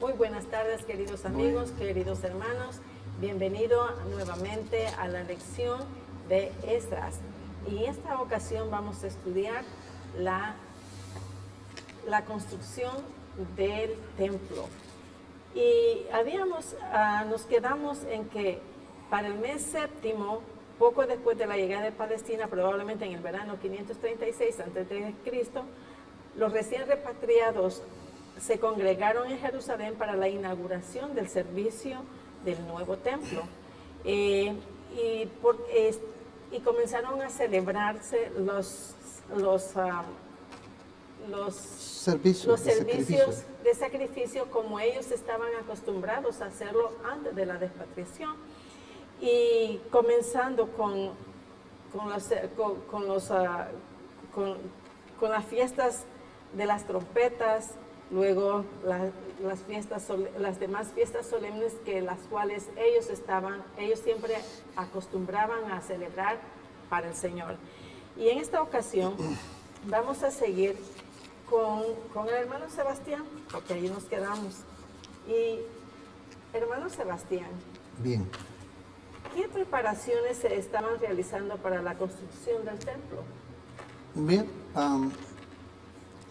Muy buenas tardes, queridos amigos, queridos hermanos. Bienvenido nuevamente a la lección de Esdras. Y en esta ocasión vamos a estudiar la construcción del templo. Y nos quedamos en que para el mes séptimo, poco después de la llegada de Palestina, probablemente en el verano 536 a.C., los recién repatriados se congregaron en Jerusalén para la inauguración del servicio del nuevo templo. Y comenzaron a celebrarse los servicios de sacrificio como ellos estaban acostumbrados a hacerlo antes de la despatriación. Y comenzando con las fiestas de las trompetas, luego las demás fiestas solemnes que las cuales ellos siempre acostumbraban a celebrar para el Señor. Y en esta ocasión vamos a seguir con el hermano Sebastián, porque allí nos quedamos. Y hermano Sebastián, bien, ¿qué preparaciones se estaban realizando para la construcción del templo? Bien,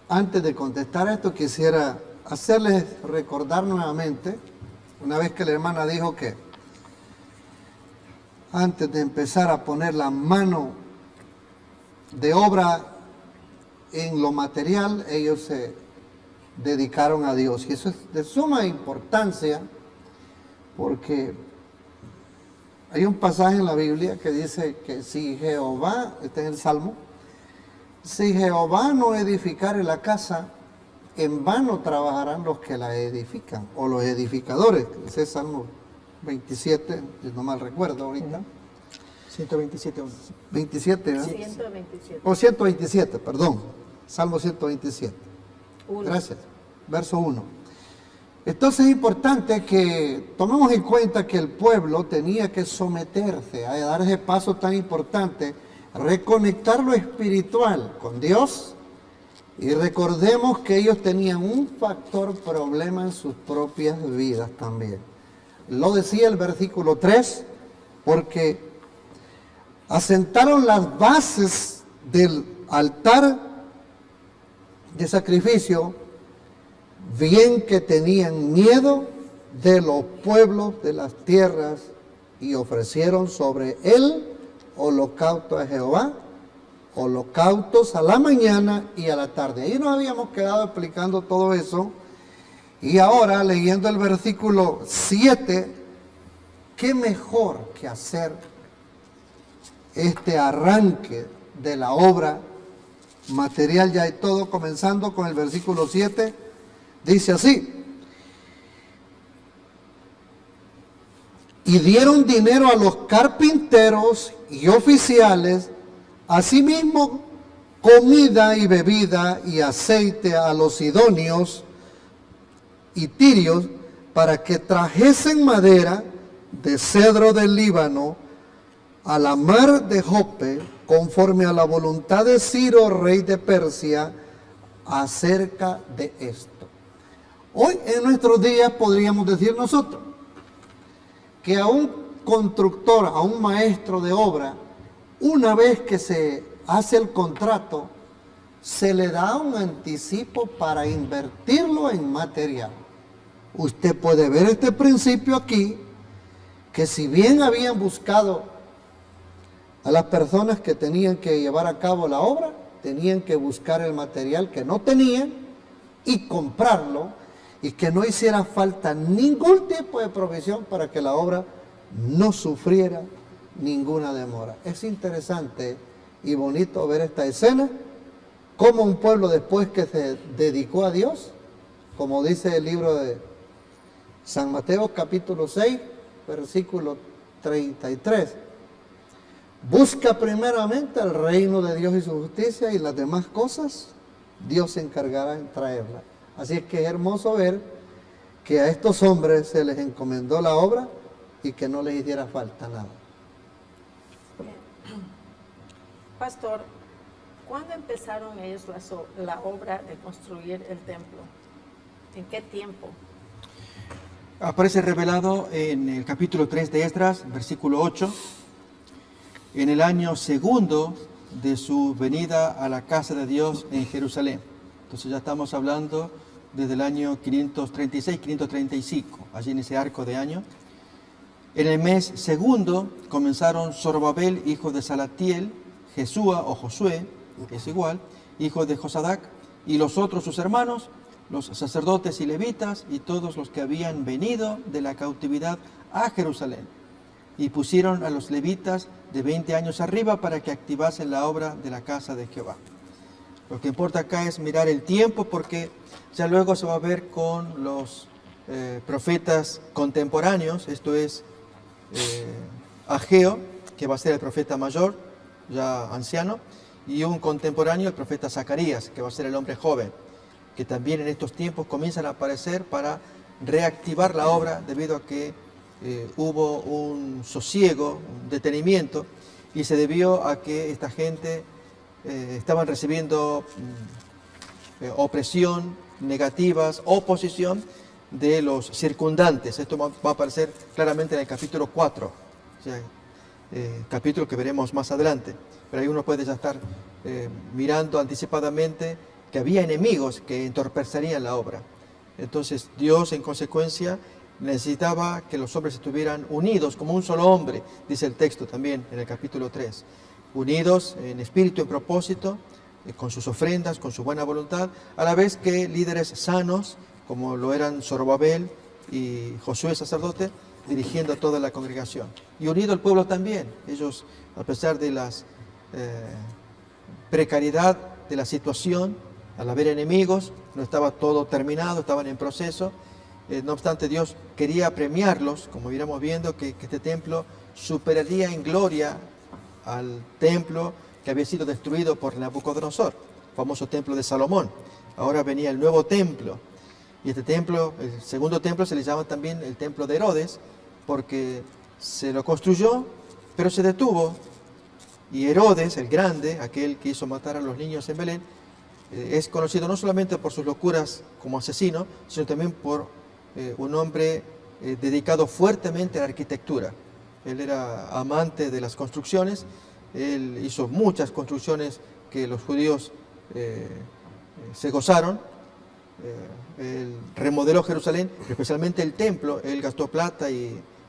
antes de contestar esto quisiera hacerles recordar nuevamente, una vez que la hermana dijo que antes de empezar a poner la mano de obra en lo material, ellos se dedicaron a Dios. Y eso es de suma importancia porque hay un pasaje en la Biblia que dice que si Jehová, este es el Salmo, si Jehová no edificare la casa, en vano trabajarán los que la edifican, o los edificadores. Ese es Salmo 27, si no mal recuerdo ahorita. 127. 27, ¿verdad? 127. O 127, perdón. Salmo 127. Gracias. Verso 1. Entonces es importante que tomemos en cuenta que el pueblo tenía que someterse a dar ese paso tan importante, reconectar lo espiritual con Dios, y recordemos que ellos tenían un factor problema en sus propias vidas también. Lo decía el versículo 3, porque asentaron las bases del altar de sacrificio, bien que tenían miedo de los pueblos de las tierras, y ofrecieron sobre él holocausto a Jehová, holocaustos a la mañana y a la tarde. Ahí nos habíamos quedado explicando todo eso. Y ahora, leyendo el versículo 7, qué mejor que hacer este arranque de la obra material ya y todo, comenzando con el versículo 7, dice así: y dieron dinero a los carpinteros y oficiales, asimismo comida y bebida y aceite a los sidonios y tirios, para que trajesen madera de cedro del Líbano a la mar de Jope, conforme a la voluntad de Ciro, rey de Persia, acerca de esto. Hoy en nuestros días podríamos decir nosotros que a un constructor, a un maestro de obra, una vez que se hace el contrato, se le da un anticipo para invertirlo en material. Usted puede ver este principio aquí, que si bien habían buscado a las personas que tenían que llevar a cabo la obra, tenían que buscar el material que no tenían y comprarlo, y que no hiciera falta ningún tipo de provisión para que la obra no sufriera ninguna demora. Es interesante y bonito ver esta escena, como un pueblo, después que se dedicó a Dios, como dice el libro de San Mateo capítulo 6, versículo 33, busca primeramente el reino de Dios y su justicia, y las demás cosas Dios se encargará en traerlas. Así es que es hermoso ver que a estos hombres se les encomendó la obra y que no les hiciera falta nada. Pastor, ¿cuándo empezaron ellos la obra de construir el templo? ¿En qué tiempo? Aparece revelado en el capítulo 3 de Esdras, versículo 8, en el año segundo de su venida a la casa de Dios en Jerusalén. Entonces ya estamos hablando desde el año 536, 535, allí en ese arco de año. En el mes segundo comenzaron Zorobabel, hijo de Salatiel, Jesúa o Josué, es igual, hijo de Josadac, y los otros sus hermanos, los sacerdotes y levitas, y todos los que habían venido de la cautividad a Jerusalén. Y pusieron a los levitas de 20 años arriba para que activasen la obra de la casa de Jehová. Lo que importa acá es mirar el tiempo, porque ya luego se va a ver con los profetas contemporáneos, esto es Ageo, que va a ser el profeta mayor, ya anciano, y un contemporáneo, el profeta Zacarías, que va a ser el hombre joven, que también en estos tiempos comienzan a aparecer para reactivar la obra, debido a que hubo un sosiego, un detenimiento, y se debió a que esta gente estaban recibiendo opresión, negativas, oposición de los circundantes. Esto va a aparecer claramente en el capítulo 4, o sea, capítulo que veremos más adelante. Pero ahí uno puede ya estar mirando anticipadamente que había enemigos que entorpecerían la obra. Entonces Dios, en consecuencia, necesitaba que los hombres estuvieran unidos como un solo hombre, dice el texto también en el capítulo 3. Unidos en espíritu, en propósito, con sus ofrendas, con su buena voluntad, a la vez que líderes sanos, como lo eran Zorobabel y Josué sacerdote, dirigiendo a toda la congregación. Y unido el pueblo también. Ellos, a pesar de la precariedad de la situación, al haber enemigos, no estaba todo terminado, estaban en proceso. No obstante, Dios quería premiarlos, como iremos viendo, que este templo superaría en gloria al templo que había sido destruido por Nabucodonosor, el famoso templo de Salomón. Ahora venía el nuevo templo, y este templo, el segundo templo, se le llama también el templo de Herodes, porque se lo construyó, pero se detuvo, y Herodes, el grande, aquel que hizo matar a los niños en Belén, es conocido no solamente por sus locuras como asesino, sino también por un hombre dedicado fuertemente a la arquitectura. Él era amante de las construcciones, él hizo muchas construcciones que los judíos se gozaron. Él remodeló Jerusalén, especialmente el templo, él gastó plata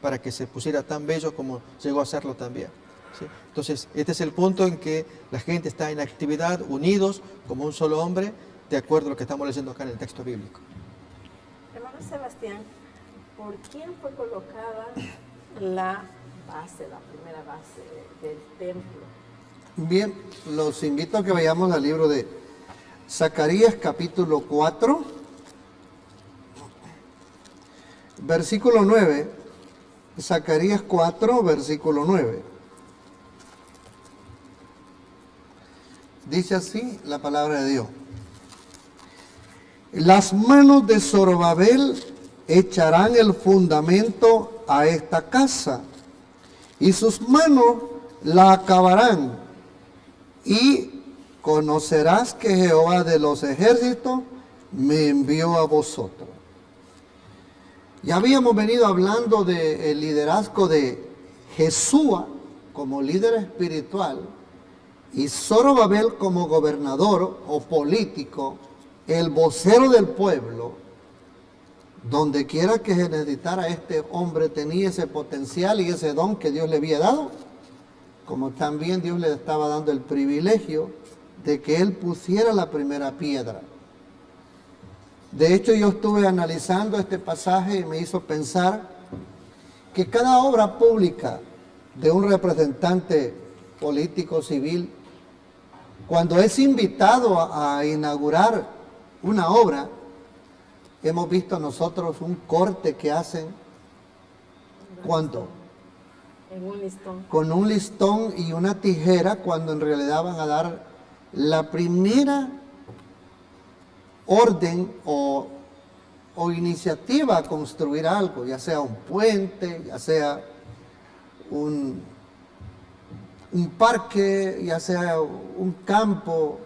para que se pusiera tan bello como llegó a hacerlo también. ¿Sí? Entonces, este es el punto en que la gente está en actividad, unidos como un solo hombre, de acuerdo a lo que estamos leyendo acá en el texto bíblico. Hermano Sebastián, ¿por quién fue colocada la primera base del templo? Bien, los invito a que vayamos al libro de Zacarías capítulo 4, versículo 9. Zacarías 4, versículo 9. Dice así la palabra de Dios. Las manos de Zorobabel echarán el fundamento a esta casa, y sus manos la acabarán, y conocerás que Jehová de los ejércitos me envió a vosotros. Ya habíamos venido hablando del liderazgo de Jesúa como líder espiritual y Zorobabel como gobernador o político, el vocero del pueblo. Donde quiera que se necesitara, este hombre tenía ese potencial y ese don que Dios le había dado, como también Dios le estaba dando el privilegio de que él pusiera la primera piedra. De hecho, yo estuve analizando este pasaje y me hizo pensar que cada obra pública de un representante político civil, cuando es invitado a inaugurar una obra, hemos visto nosotros un corte que hacen cuando En un listón. con un listón y una tijera, cuando en realidad van a dar la primera orden o iniciativa a construir algo, ya sea un puente, ya sea un parque, ya sea un campo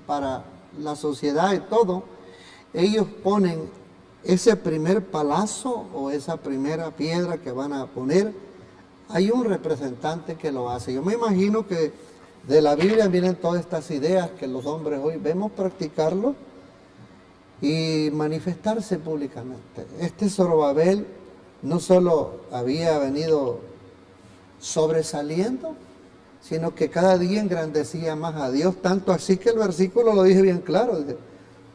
para la sociedad y todo. Ellos ponen ese primer palazo o esa primera piedra que van a poner, hay un representante que lo hace. Yo me imagino que de la Biblia vienen todas estas ideas que los hombres hoy vemos practicarlo y manifestarse públicamente. Este Zorobabel no solo había venido sobresaliendo, sino que cada día engrandecía más a Dios, tanto así que el versículo lo dice bien claro, dice,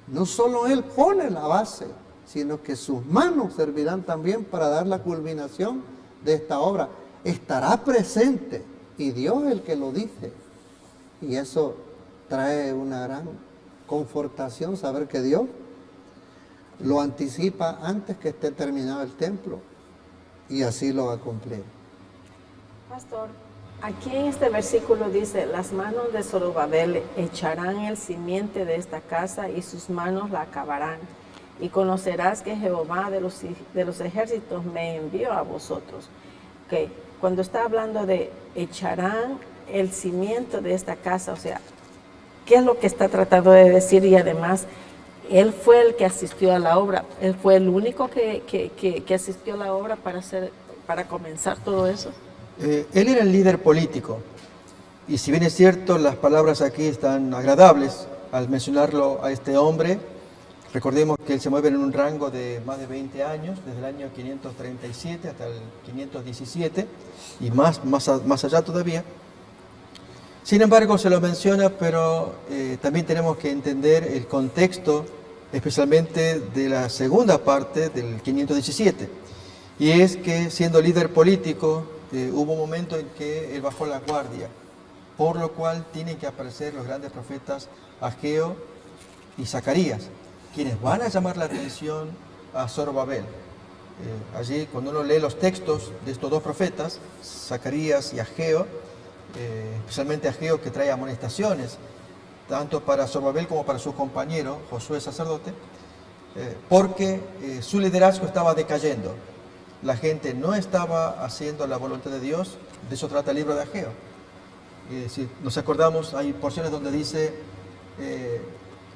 no solo él pone la base, sino que sus manos servirán también para dar la culminación de esta obra. Estará presente, y Dios es el que lo dice, y eso trae una gran confortación, saber que Dios lo anticipa antes que esté terminado el templo, y así lo va a cumplir. Pastor, aquí en este versículo dice, las manos de Zorobabel echarán el simiente de esta casa y sus manos la acabarán. Y conocerás que Jehová de los ejércitos me envió a vosotros. Okay. Cuando está hablando de echarán el cimiento de esta casa, o sea, ¿qué es lo que está tratando de decir? Y además, él fue el que asistió a la obra, él fue el único que asistió a la obra para comenzar todo eso. Él era el líder político, y si bien es cierto, las palabras aquí están agradables al mencionarlo a este hombre. Recordemos que él se mueve en un rango de más de 20 años, desde el año 537 hasta el 517, y más allá todavía. Sin embargo, se lo menciona, pero también tenemos que entender el contexto, especialmente de la segunda parte del 517. Y es que, siendo líder político, hubo un momento en que él bajó la guardia, por lo cual tienen que aparecer los grandes profetas Ageo y Zacarías, quienes van a llamar la atención a Zorobabel. Allí, cuando uno lee los textos de estos dos profetas, Zacarías y Ageo, especialmente Ageo, que trae amonestaciones, tanto para Zorobabel como para su compañero, Josué sacerdote, porque su liderazgo estaba decayendo. La gente no estaba haciendo la voluntad de Dios. De eso trata el libro de Ageo. Si nos acordamos, hay porciones donde dice,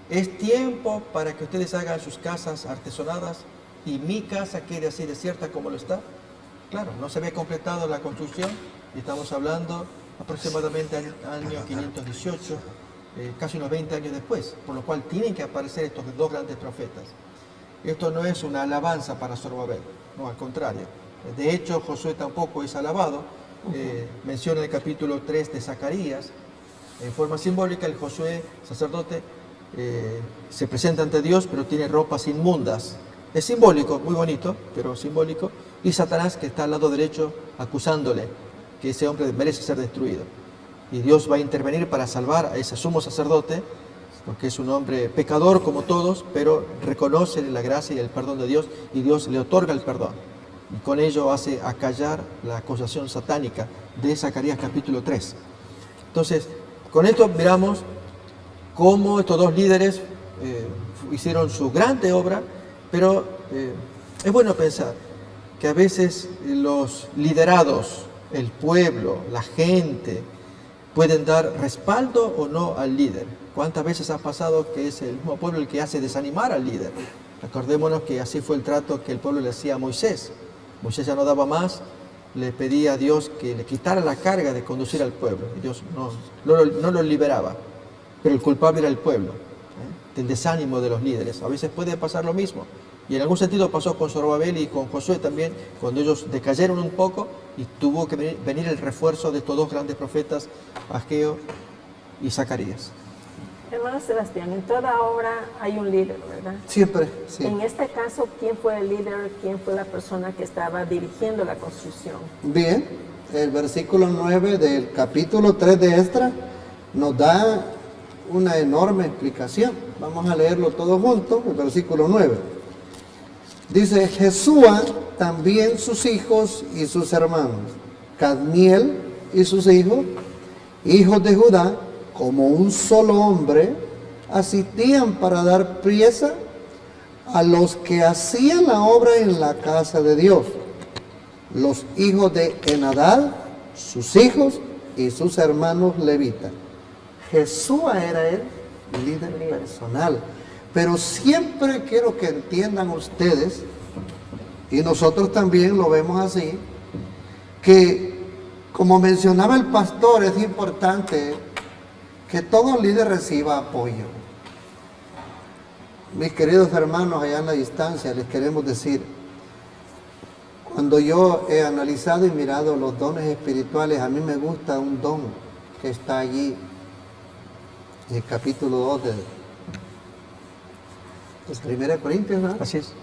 es tiempo para que ustedes hagan sus casas artesonadas y mi casa quede así desierta como lo está. Claro, no se había completado la construcción y estamos hablando aproximadamente año 518, casi unos 20 años después, por lo cual tienen que aparecer estos dos grandes profetas. Esto no es una alabanza para Zorobabel, no, al contrario. De hecho, Josué tampoco es alabado. Menciona el capítulo 3 de Zacarías, en forma simbólica, el Josué, sacerdote, se presenta ante Dios, pero tiene ropas inmundas. Es simbólico, muy bonito, pero simbólico. Y Satanás, que está al lado derecho, acusándole que ese hombre merece ser destruido. Y Dios va a intervenir para salvar a ese sumo sacerdote, porque es un hombre pecador como todos, pero reconoce la gracia y el perdón de Dios, y Dios le otorga el perdón. Y con ello hace acallar la acusación satánica de Zacarías capítulo 3. Entonces, con esto miramos cómo estos dos líderes hicieron su grande obra, pero es bueno pensar que a veces los liderados, el pueblo, la gente, pueden dar respaldo o no al líder. ¿Cuántas veces ha pasado que es el mismo pueblo el que hace desanimar al líder? Acordémonos que así fue el trato que el pueblo le hacía a Moisés. Moisés ya no daba más, le pedía a Dios que le quitara la carga de conducir al pueblo. Y Dios no lo liberaba, pero el culpable era el pueblo, del desánimo de los líderes. A veces puede pasar lo mismo. Y en algún sentido pasó con Zorobabel y con Josué también, cuando ellos decayeron un poco y tuvo que venir el refuerzo de estos dos grandes profetas, Ageo y Zacarías. Hermano Sebastián, en toda obra hay un líder, ¿verdad? Siempre, sí. En este caso, ¿quién fue el líder? ¿Quién fue la persona que estaba dirigiendo la construcción? Bien, el versículo 9 del capítulo 3 de Esdras nos da una enorme explicación. Vamos a leerlo todos juntos, el versículo 9. Dice, Jesúa también sus hijos y sus hermanos, Cadmiel y sus hijos de Judá, como un solo hombre, asistían para dar priesa a los que hacían la obra en la casa de Dios. Los hijos de Henadad, sus hijos y sus hermanos levitas. Jesúa era el líder personal. Pero siempre quiero que entiendan ustedes, y nosotros también lo vemos así, que como mencionaba el pastor, es importante que todo líder reciba apoyo. Mis queridos hermanos allá en la distancia, les queremos decir, cuando yo he analizado y mirado los dones espirituales, a mí me gusta un don que está allí en el capítulo 2 de 1 Corintios, ¿no? Así es.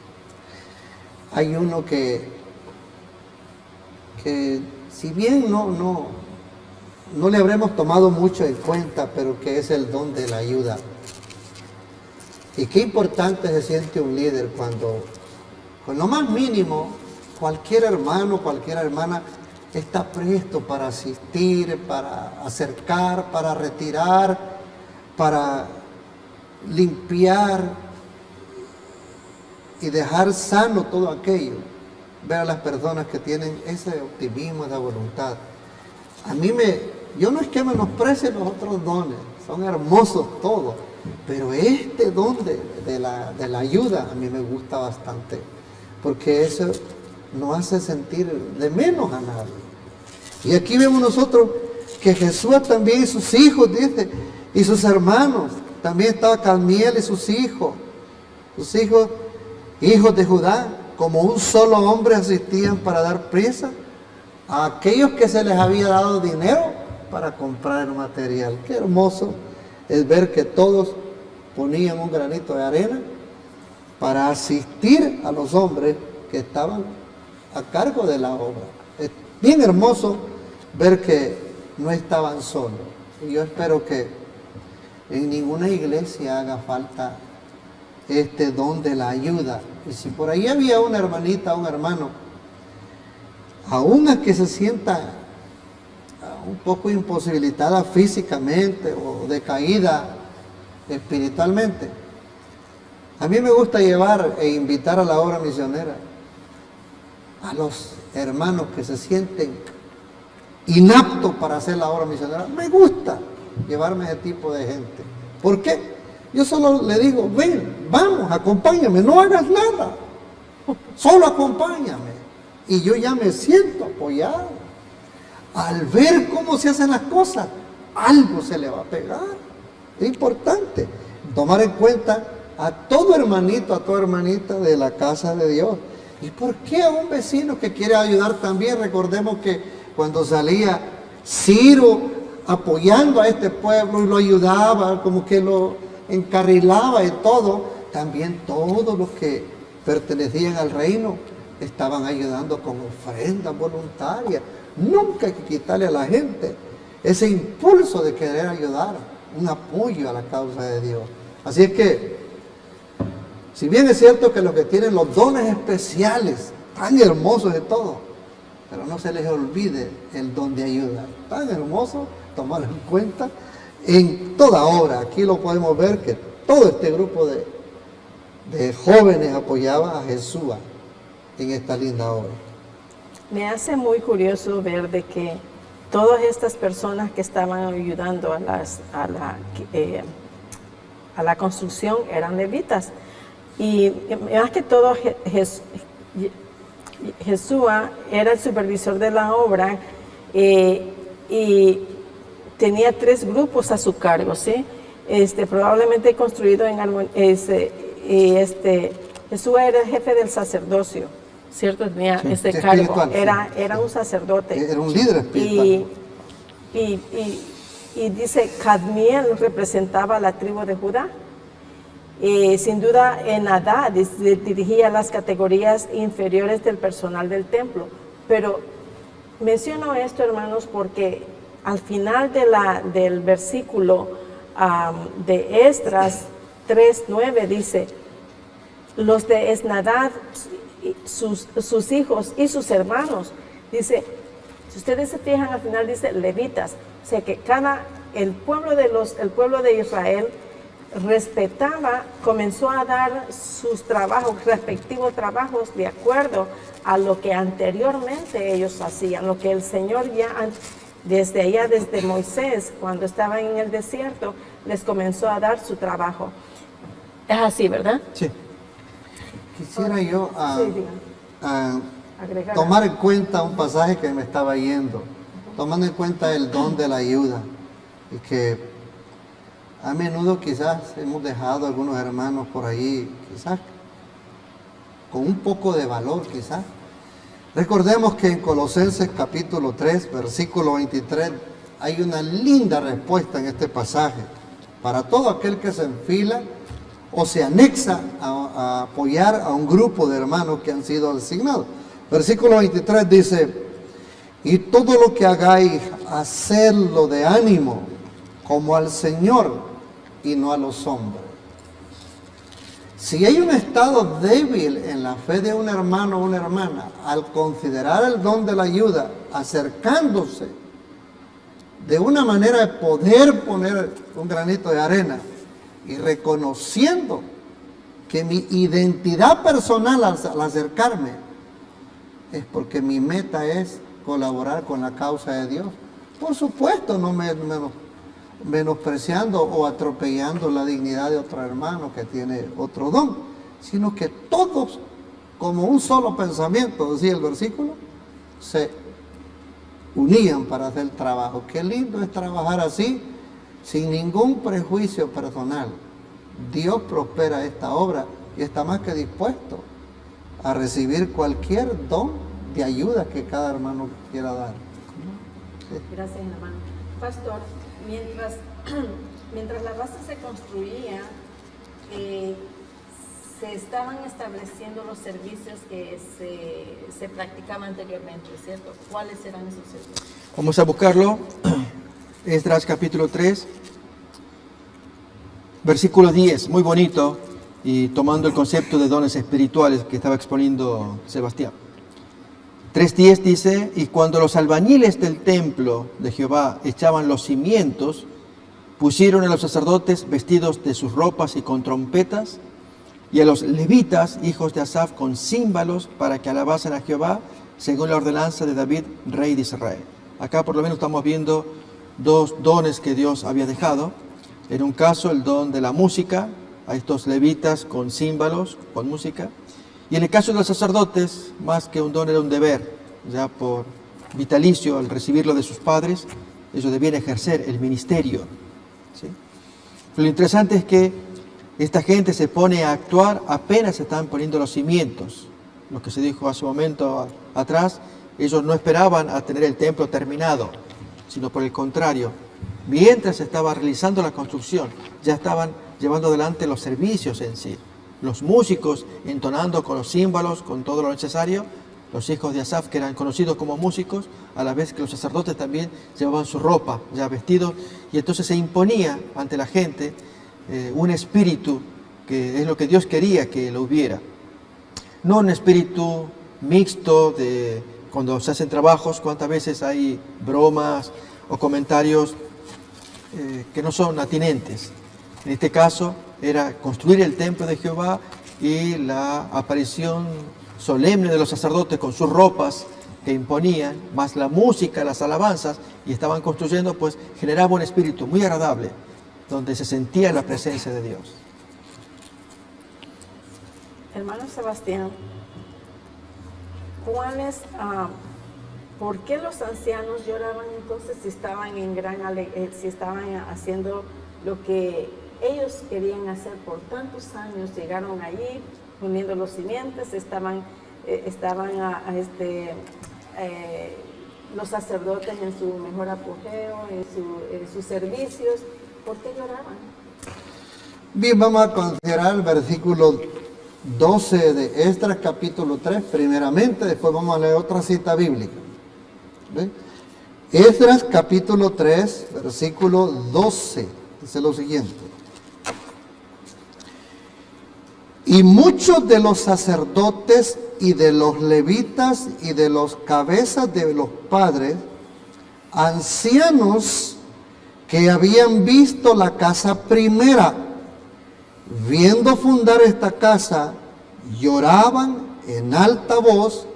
Hay uno que si bien no le habremos tomado mucho en cuenta, pero que es el don de la ayuda. Y qué importante se siente un líder cuando, con lo más mínimo, cualquier hermano, cualquier hermana está presto para asistir, para acercar, para retirar, para limpiar y dejar sano todo aquello. Ver a las personas que tienen ese optimismo, esa voluntad. Yo no es que menosprecie los otros dones, son hermosos todos, pero este don de la ayuda a mí me gusta bastante, porque eso nos hace sentir de menos a nadie. Y aquí vemos nosotros que Jesús también y sus hijos, dice, y sus hermanos, también estaba Cadmiel y sus hijos de Judá, como un solo hombre asistían para dar prisa a aquellos que se les había dado dinero para comprar el material. Qué hermoso es ver que todos ponían un granito de arena para asistir a los hombres que estaban a cargo de la obra. Es bien hermoso ver que no estaban solos. Y yo espero que en ninguna iglesia haga falta este don de la ayuda. Y si por ahí había una hermanita, un hermano, aún a que se sienta un poco imposibilitada físicamente o decaída espiritualmente, a mí me gusta llevar e invitar a la obra misionera a los hermanos que se sienten inaptos para hacer la obra misionera. Me gusta llevarme a ese tipo de gente. ¿Por qué? Yo solo le digo, ven, vamos, acompáñame, no hagas nada, solo acompáñame. Y yo ya me siento apoyado. Al ver cómo se hacen las cosas, algo se le va a pegar. Es importante tomar en cuenta a todo hermanito, a toda hermanita de la casa de Dios. ¿Y por qué a un vecino que quiere ayudar también? Recordemos que cuando salía Ciro apoyando a este pueblo y lo ayudaba, como que lo encarrilaba y todo, también todos los que pertenecían al reino estaban ayudando con ofrendas voluntarias. Nunca hay que quitarle a la gente ese impulso de querer ayudar, un apoyo a la causa de Dios. Así es que, si bien es cierto que los que tienen los dones especiales, tan hermosos de todo, pero no se les olvide el don de ayuda, tan hermoso, tomarlo en cuenta en toda obra. Aquí lo podemos ver que todo este grupo de jóvenes apoyaba a Jesús en esta linda obra. Me hace muy curioso ver de que todas estas personas que estaban ayudando a la construcción eran levitas. Y más que todo Jesús era el supervisor de la obra y tenía 3 grupos a su cargo, ¿sí? Probablemente construido en Jesús era el jefe del sacerdocio, ¿cierto? Tenía ese cargo, era un sacerdote. Era un líder espiritual. Y dice, Cadmiel representaba a la tribu de Judá. Sin duda, Enadad dirigía las categorías inferiores del personal del templo. Pero menciono esto, hermanos, porque al final del versículo de Esdras 3:9 dice, los de Esnadad, sus hijos y sus hermanos, dice, si ustedes se fijan al final dice levitas, o sea que el pueblo de Israel respetaba, comenzó a dar sus respectivos trabajos de acuerdo a lo que anteriormente ellos hacían, lo que el Señor ya desde Moisés, cuando estaban en el desierto, les comenzó a dar su trabajo. Es así, ¿verdad? Sí. Quisiera yo Sí, diga. Agregar tomar en cuenta un pasaje que me estaba yendo, tomando en cuenta el don de la ayuda, y que a menudo quizás hemos dejado a algunos hermanos por ahí, quizás con un poco de valor, quizás. Recordemos que en Colosenses capítulo 3, versículo 23, hay una linda respuesta en este pasaje para todo aquel que se enfila o se anexa a apoyar a un grupo de hermanos que han sido designados. Versículo 23 dice: y todo lo que hagáis, hacedlo de ánimo, como al Señor y no a los hombres. Si hay un estado débil en la fe de un hermano o una hermana, al considerar el don de la ayuda, acercándose de una manera de poder poner un granito de arena y reconociendo que mi identidad personal al acercarme es porque mi meta es colaborar con la causa de Dios. Por supuesto, no menospreciando o atropellando la dignidad de otro hermano que tiene otro don, sino que todos, como un solo pensamiento, decía el versículo, se unían para hacer el trabajo. Qué lindo es trabajar así, sin ningún prejuicio personal. Dios prospera esta obra y está más que dispuesto a recibir cualquier don de ayuda que cada hermano quiera dar. Gracias, hermano. Pastor, mientras la base se construía, se estaban estableciendo los servicios que se practicaban anteriormente, ¿cierto? ¿Cuáles eran esos servicios? Vamos a buscarlo. Esdras capítulo 3, versículo 10, muy bonito, y tomando el concepto de dones espirituales que estaba exponiendo Sebastián. 3:10 dice: y cuando los albañiles del templo de Jehová echaban los cimientos, pusieron a los sacerdotes vestidos de sus ropas y con trompetas, y a los levitas, hijos de Asaf, con címbalos, para que alabasen a Jehová, según la ordenanza de David, rey de Israel. Acá por lo menos estamos viendo dos dones que Dios había dejado. En un caso, el don de la música, a estos levitas con címbalos, con música. Y en el caso de los sacerdotes, más que un don, era un deber, ya por vitalicio, al recibirlo de sus padres, ellos debían ejercer el ministerio, ¿sí? Lo interesante es que esta gente se pone a actuar apenas se están poniendo los cimientos. Lo que se dijo hace un momento atrás, ellos no esperaban a tener el templo terminado, sino por el contrario, mientras se estaba realizando la construcción, ya estaban llevando adelante los servicios en sí. Los músicos entonando con los címbalos, con todo lo necesario, los hijos de Asaf, que eran conocidos como músicos, a la vez que los sacerdotes también llevaban su ropa, ya vestidos, y entonces se imponía ante la gente un espíritu que es lo que Dios quería que lo hubiera. No un espíritu mixto de cuando se hacen trabajos, cuántas veces hay bromas o comentarios que no son atinentes. En este caso era construir el templo de Jehová y la aparición solemne de los sacerdotes con sus ropas que imponían, más la música, las alabanzas, y estaban construyendo, pues generaba un espíritu muy agradable, donde se sentía la presencia de Dios. Hermano Sebastián, ¿por qué los ancianos lloraban entonces si estaban en si estaban haciendo lo que ellos querían hacer por tantos años? Llegaron allí poniendo los cimientos, estaban los sacerdotes en su mejor apogeo, en sus servicios. ¿Por qué lloraban? Bien, vamos a considerar el versículo 12 de Esdras capítulo 3 primeramente, después vamos a leer otra cita bíblica. ¿Ven? Esdras capítulo 3 versículo 12 dice lo siguiente: y muchos de los sacerdotes y de los levitas y de los cabezas de los padres, ancianos que habían visto la casa primera, viendo fundar esta casa, lloraban en alta voz,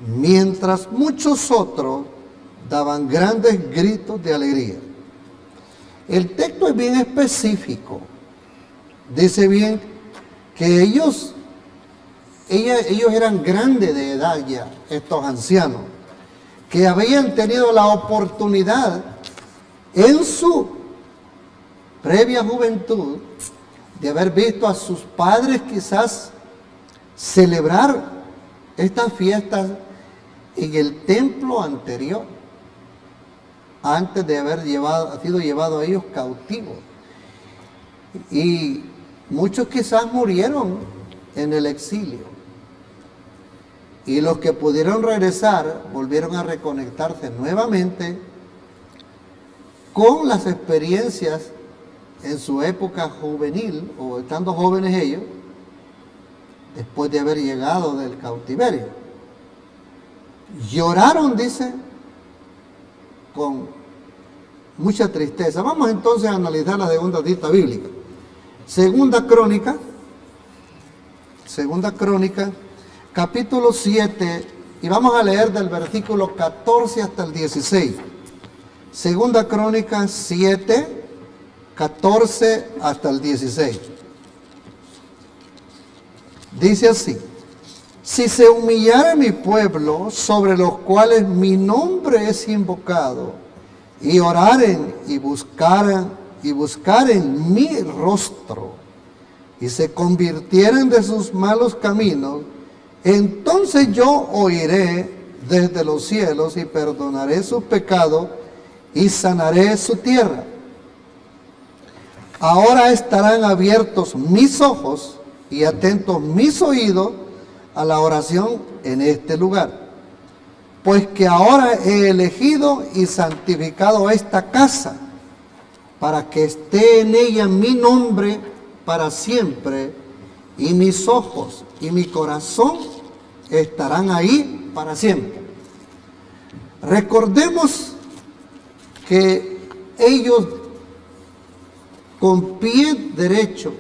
mientras muchos otros daban grandes gritos de alegría. El texto es bien específico. Dice bien que ellos eran grandes de edad ya, estos ancianos, que habían tenido la oportunidad en su previa juventud de haber visto a sus padres quizás celebrar estas fiestas en el templo anterior, antes de haber sido llevado a ellos cautivos. Y muchos quizás murieron en el exilio. Y los que pudieron regresar volvieron a reconectarse nuevamente con las experiencias en su época juvenil, o estando jóvenes ellos, después de haber llegado del cautiverio. Lloraron, dice, con mucha tristeza. Vamos entonces a analizar la segunda cita bíblica. Segunda Crónica, capítulo 7, y vamos a leer del versículo 14 hasta el 16. Segunda Crónica 7, 14 hasta el 16. Dice así: si se humillare mi pueblo, sobre los cuales mi nombre es invocado, y oraren y buscaren mi rostro, y se convirtieren de sus malos caminos, entonces yo oiré desde los cielos y perdonaré sus pecados y sanaré su tierra. Ahora estarán abiertos mis ojos y atentos mis oídos a la oración en este lugar, pues que ahora he elegido y santificado esta casa, para que esté en ella mi nombre para siempre, y mis ojos y mi corazón estarán ahí para siempre. Recordemos que ellos con pie derecho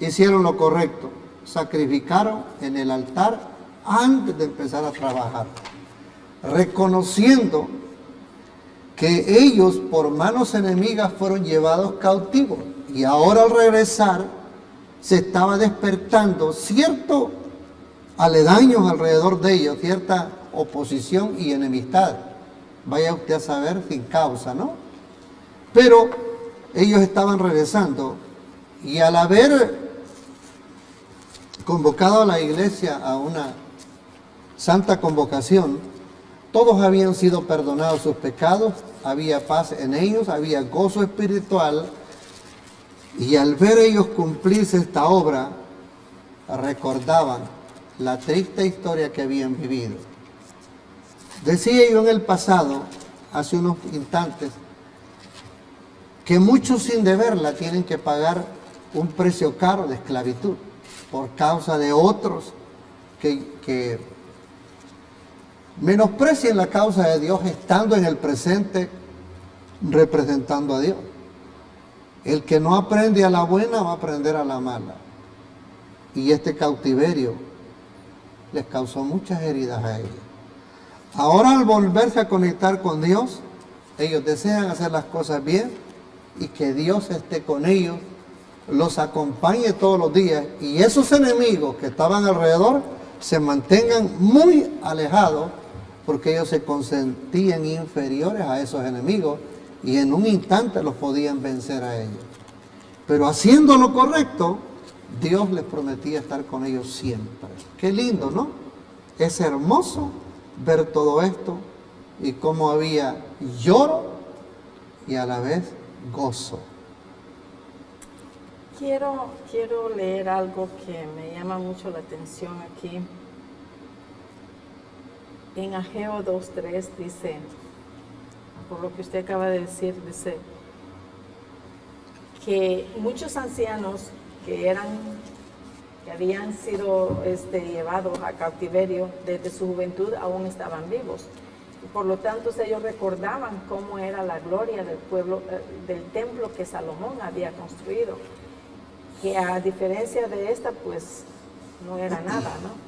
hicieron lo correcto, sacrificaron en el altar antes de empezar a trabajar, reconociendo que ellos por manos enemigas fueron llevados cautivos, y ahora al regresar se estaba despertando cierto aledaños alrededor de ellos, cierta oposición y enemistad. Vaya usted a saber, sin causa, ¿no? Pero ellos estaban regresando, y al haber convocado a la iglesia a una santa convocación, todos habían sido perdonados sus pecados, había paz en ellos, había gozo espiritual, y al ver ellos cumplirse esta obra, recordaban la triste historia que habían vivido. Decía yo en el pasado, hace unos instantes, que muchos sin deberla tienen que pagar un precio caro de esclavitud por causa de otros que menosprecien la causa de Dios estando en el presente representando a Dios. El que no aprende a la buena va a aprender a la mala. Y este cautiverio les causó muchas heridas a ellos. Ahora al volverse a conectar con Dios, ellos desean hacer las cosas bien y que Dios esté con ellos, los acompañe todos los días, y esos enemigos que estaban alrededor se mantengan muy alejados, porque ellos se consentían inferiores a esos enemigos y en un instante los podían vencer a ellos. Pero haciendo lo correcto, Dios les prometía estar con ellos siempre. Qué lindo, ¿no? Es hermoso ver todo esto y cómo había lloro y a la vez gozo. Quiero leer algo que me llama mucho la atención aquí. En Ageo 2:3 dice, por lo que usted acaba de decir, dice que muchos ancianos que habían sido llevados a cautiverio desde su juventud aún estaban vivos. Y por lo tanto ellos recordaban cómo era la gloria del pueblo, del templo que Salomón había construido, que a diferencia de esta pues no era nada, ¿no?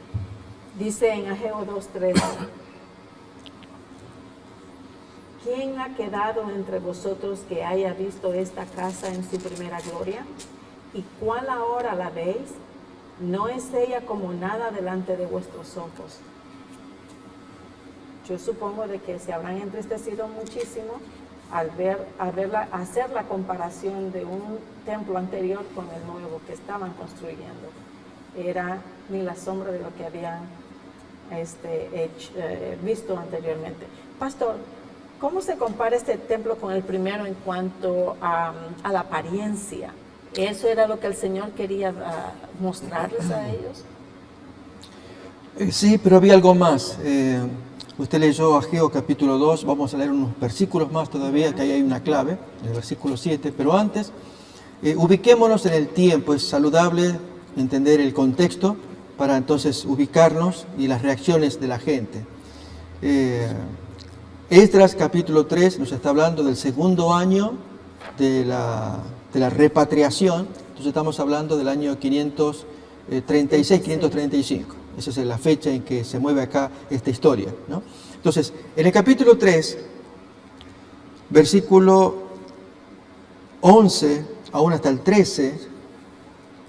Dice en Ageo 2:3, ¿quién ha quedado entre vosotros que haya visto esta casa en su primera gloria? ¿Y cuál ahora la veis? no es ella como nada delante de vuestros ojos. Yo supongo de que se habrán entristecido muchísimo al hacer la comparación de un templo anterior con el nuevo que estaban construyendo. Era ni la sombra de lo que habían visto anteriormente. Pastor, ¿cómo se compara este templo con el primero en cuanto a la apariencia? ¿Eso era lo que el Señor quería mostrarles a ellos? Sí, pero había algo más. Usted leyó Ageo capítulo 2, vamos a leer unos versículos más todavía, que ahí hay una clave, en el versículo 7, pero antes, ubiquémonos en el tiempo. Es saludable entender el contexto para entonces ubicarnos y las reacciones de la gente. Esdras capítulo 3 nos está hablando del segundo año de la repatriación, entonces estamos hablando del año 536, 535. Esa es la fecha en que se mueve acá esta historia, ¿no? Entonces, en el capítulo 3, versículo 11, aún hasta el 13,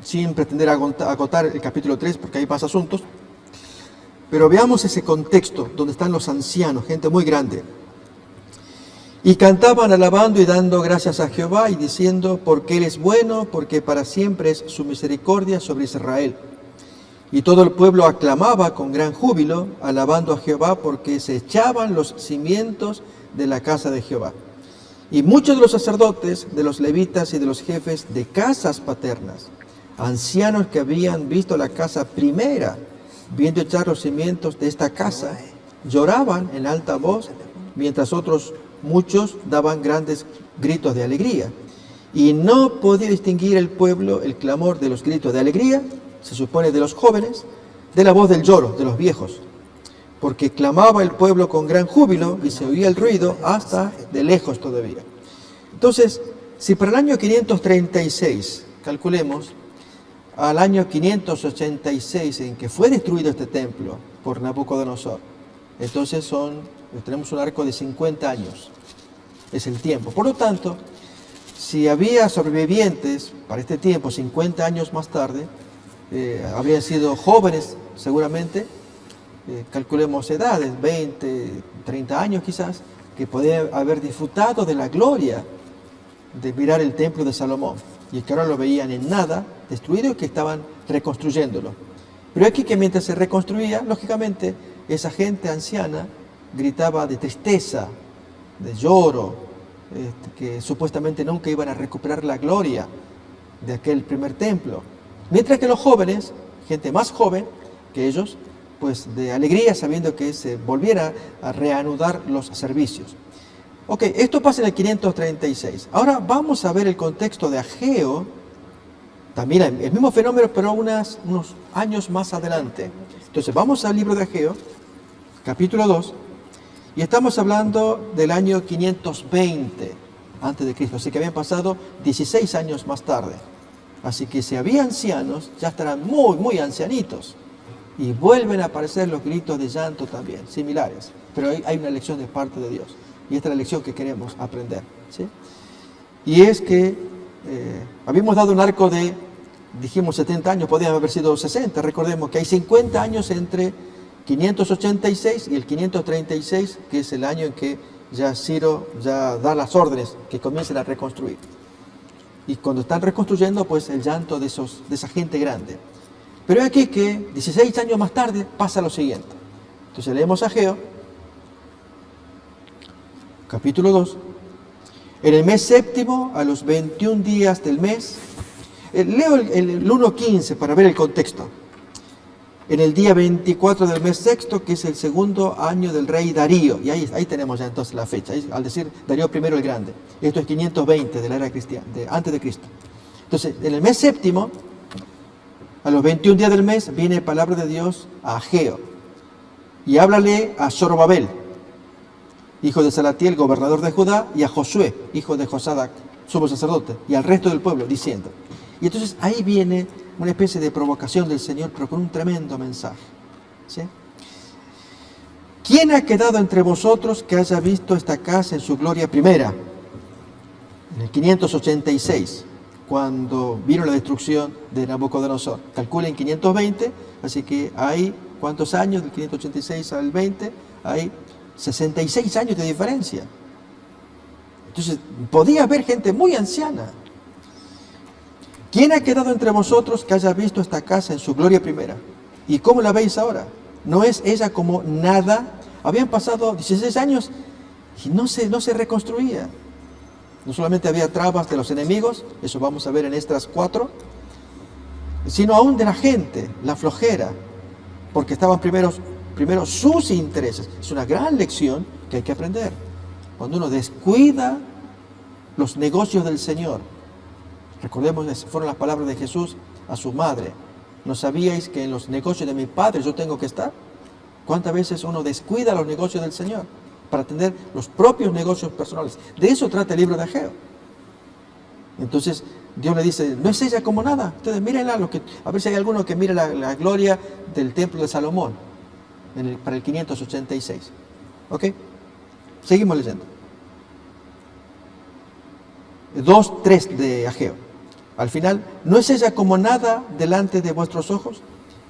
sin pretender acotar el capítulo 3, porque hay más asuntos, pero veamos ese contexto donde están los ancianos, gente muy grande. Y cantaban alabando y dando gracias a Jehová y diciendo, porque Él es bueno, porque para siempre es su misericordia sobre Israel. Y todo el pueblo aclamaba con gran júbilo, alabando a Jehová, porque se echaban los cimientos de la casa de Jehová. Y muchos de los sacerdotes, de los levitas y de los jefes de casas paternas, ancianos que habían visto la casa primera, viendo echar los cimientos de esta casa, lloraban en alta voz, mientras otros muchos daban grandes gritos de alegría. Y no podía distinguir el pueblo el clamor de los gritos de alegría, se supone de los jóvenes, de la voz del lloro de los viejos, porque clamaba el pueblo con gran júbilo y se oía el ruido hasta de lejos todavía. Entonces, si para el año 536, calculemos, al año 586 en que fue destruido este templo por Nabucodonosor, entonces tenemos un arco de 50 años, es el tiempo. Por lo tanto, si había sobrevivientes para este tiempo, 50 años más tarde, habrían sido jóvenes seguramente, calculemos edades, 20, 30 años quizás, que podían haber disfrutado de la gloria de mirar el templo de Salomón, y que ahora lo veían en nada, destruido, y que estaban reconstruyéndolo. Pero aquí que mientras se reconstruía, lógicamente, esa gente anciana gritaba de tristeza, de lloro, que supuestamente nunca iban a recuperar la gloria de aquel primer templo. Mientras que los jóvenes, gente más joven que ellos, pues de alegría sabiendo que se volviera a reanudar los servicios. Ok, esto pasa en el 536. Ahora vamos a ver el contexto de Ageo, también el mismo fenómeno, pero unos años más adelante. Entonces vamos al libro de Ageo, capítulo 2, y estamos hablando del año 520 antes de Cristo, así que habían pasado 16 años más tarde. Así que si había ancianos, ya estarán muy, muy ancianitos. Y vuelven a aparecer los gritos de llanto también, similares. Pero hay una lección de parte de Dios. Y esta es la lección que queremos aprender, ¿sí? Y es que habíamos dado un arco de, dijimos 70 años, podían haber sido 60. Recordemos que hay 50 años entre 586 y el 536, que es el año en que ya Ciro ya da las órdenes que comiencen a reconstruir. Y cuando están reconstruyendo, pues el llanto de esa gente grande. Pero aquí que 16 años más tarde pasa lo siguiente. Entonces leemos Ageo, capítulo 2. En el mes séptimo, a los 21 días del mes, leo el 1.15 para ver el contexto. En el día 24 del mes sexto, que es el segundo año del rey Darío. Y ahí tenemos ya entonces la fecha, al decir Darío I el Grande. Esto es 520 de la era cristiana, antes de Cristo. Entonces, en el mes séptimo, a los 21 días del mes, viene palabra de Dios a Ageo. Y háblale a Zorobabel, hijo de Salatiel, gobernador de Judá, y a Josué, hijo de Josadac, sumo sacerdote, y al resto del pueblo, diciendo. Y entonces ahí viene una especie de provocación del Señor, pero con un tremendo mensaje, ¿sí? ¿Quién ha quedado entre vosotros que haya visto esta casa en su gloria primera? En el 586, cuando vino la destrucción de Nabucodonosor. Calculen 520, así que hay, ¿cuántos años? Del 586 al 20, hay 66 años de diferencia. Entonces, podía haber gente muy anciana. ¿Quién ha quedado entre vosotros que haya visto esta casa en su gloria primera? ¿Y cómo la veis ahora? ¿No es ella como nada? Habían pasado 16 años y no se reconstruía. No solamente había trabas de los enemigos, eso vamos a ver en Esdras 4, sino aún de la gente, la flojera, porque estaban primero sus intereses. Es una gran lección que hay que aprender. Cuando uno descuida los negocios del Señor, recordemos, fueron las palabras de Jesús a su madre: ¿no sabíais que en los negocios de mi Padre yo tengo que estar? ¿Cuántas veces uno descuida los negocios del Señor para atender los propios negocios personales? De eso trata el libro de Ageo. Entonces Dios le dice: no es ella como nada. Ustedes mírenla, a ver si hay alguno que mire la gloria del templo de Salomón para el 586. ¿Ok? Seguimos leyendo. 2:3 de Ageo. Al final: ¿no es ella como nada delante de vuestros ojos?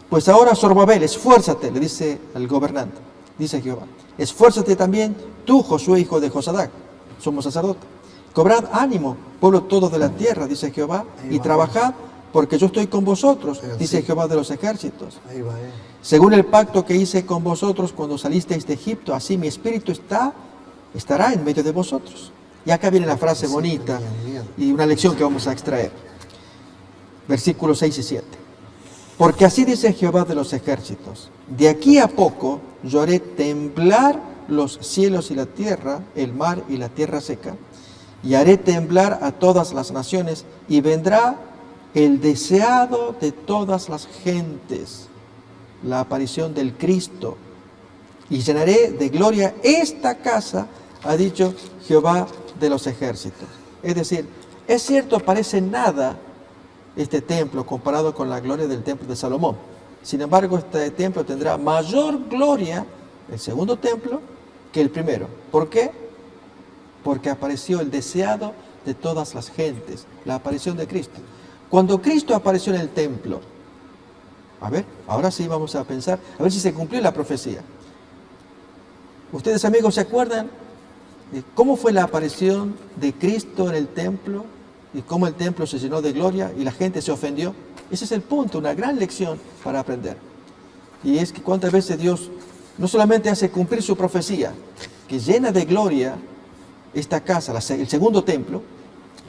Pues ahora, Zorobabel, esfuérzate, le dice al gobernante, dice Jehová. Esfuérzate también tú, Josué, hijo de Josadac, somos sacerdote. Cobrad ánimo, pueblo todo de la tierra, dice Jehová, y trabajad, porque yo estoy con vosotros, dice Jehová de los ejércitos. Según el pacto que hice con vosotros cuando salisteis de Egipto, así mi espíritu estará en medio de vosotros. Y acá viene la frase bonita y una lección que vamos a extraer. Versículos 6 y 7. Porque así dice Jehová de los ejércitos: de aquí a poco yo haré temblar los cielos y la tierra, el mar y la tierra seca, y haré temblar a todas las naciones, y vendrá el deseado de todas las gentes, la aparición del Cristo, y llenaré de gloria esta casa, ha dicho Jehová de los ejércitos. Es decir, es cierto, parece nada este templo comparado con la gloria del templo de Salomón. Sin embargo, este templo tendrá mayor gloria, el segundo templo, que el primero. ¿Por qué? Porque apareció el deseado de todas las gentes, la aparición de Cristo. Cuando Cristo apareció en el templo, a ver, ahora sí vamos a pensar, a ver si se cumplió la profecía. ¿Ustedes, amigos, se acuerdan de cómo fue la aparición de Cristo en el templo? Y cómo el templo se llenó de gloria y la gente se ofendió. Ese es el punto, una gran lección para aprender. Y es que cuántas veces Dios no solamente hace cumplir su profecía, que llena de gloria esta casa, el segundo templo.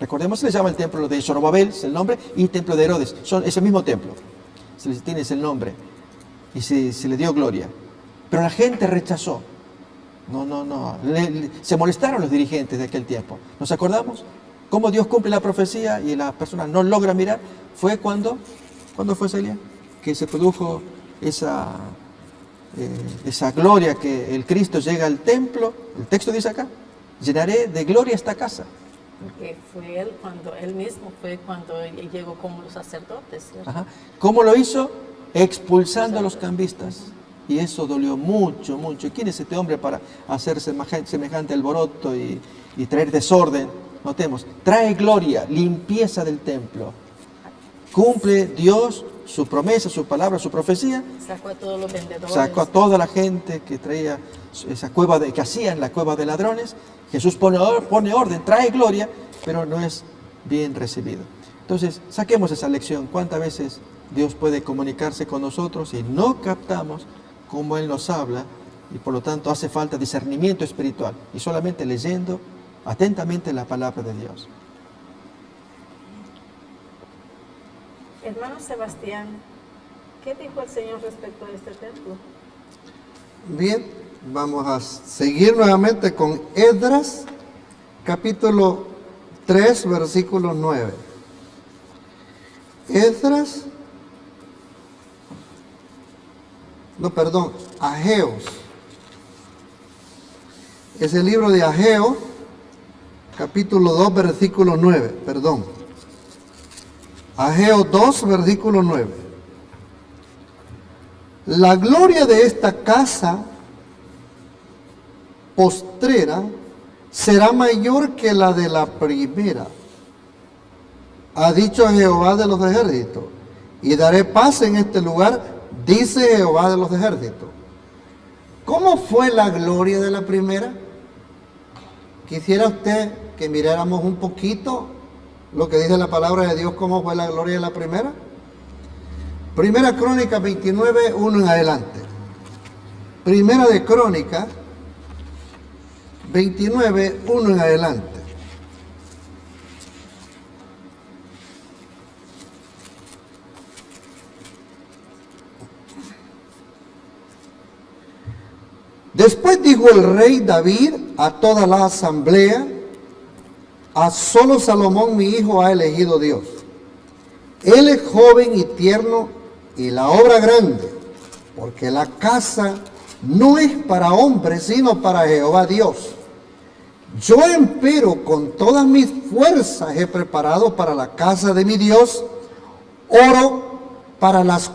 Recordemos, se le llama el templo de Zorobabel, es el nombre, y el templo de Herodes, es el mismo templo. Se les tiene ese nombre y se le dio gloria. Pero la gente rechazó. No. Se molestaron los dirigentes de aquel tiempo. ¿Nos acordamos? Cómo Dios cumple la profecía y la persona no logra mirar. Fue ¿cuándo fue, Celia? Que se produjo esa gloria, que el Cristo llega al templo. El texto dice acá: llenaré de gloria esta casa. Porque fue él mismo fue cuando llegó como los sacerdotes, ¿cierto? Ajá. ¿Cómo lo hizo? Expulsando a los cambistas. Y eso dolió mucho. ¿Y quién es este hombre para hacer semejante alboroto y traer desorden? Notemos, trae gloria, limpieza del templo. Cumple Dios su promesa, su palabra, su profecía. Sacó a todos los vendedores. Sacó a toda la gente que traía esa que hacían la cueva de ladrones. Jesús pone orden, trae gloria, pero no es bien recibido. Entonces, saquemos esa lección. ¿Cuántas veces Dios puede comunicarse con nosotros y no captamos cómo Él nos habla? Y por lo tanto hace falta discernimiento espiritual. Y solamente leyendo atentamente la palabra de Dios. Hermano Sebastián, ¿qué dijo el Señor respecto a este templo? Bien, vamos a seguir nuevamente con Esdras, capítulo 3, versículo 9. Ageos. Es el libro de Ageo, capítulo 2, versículo 9, Ageo 2, versículo 9. La gloria de esta casa postrera será mayor que la de la primera, ha dicho Jehová de los ejércitos, y daré paz en este lugar, dice Jehová de los ejércitos. ¿Cómo fue la gloria de la primera? Quisiera usted que miráramos un poquito lo que dice la palabra de Dios, cómo fue la gloria de la primera. Primera Crónica 29, 1 en adelante. Primera de Crónica 29, 1 en adelante. Después dijo el rey David a toda la asamblea: a solo Salomón mi hijo ha elegido Dios. Él es joven y tierno y la obra grande, porque la casa no es para hombres, sino para Jehová Dios. Yo empero con todas mis fuerzas he preparado para la casa de mi Dios oro para las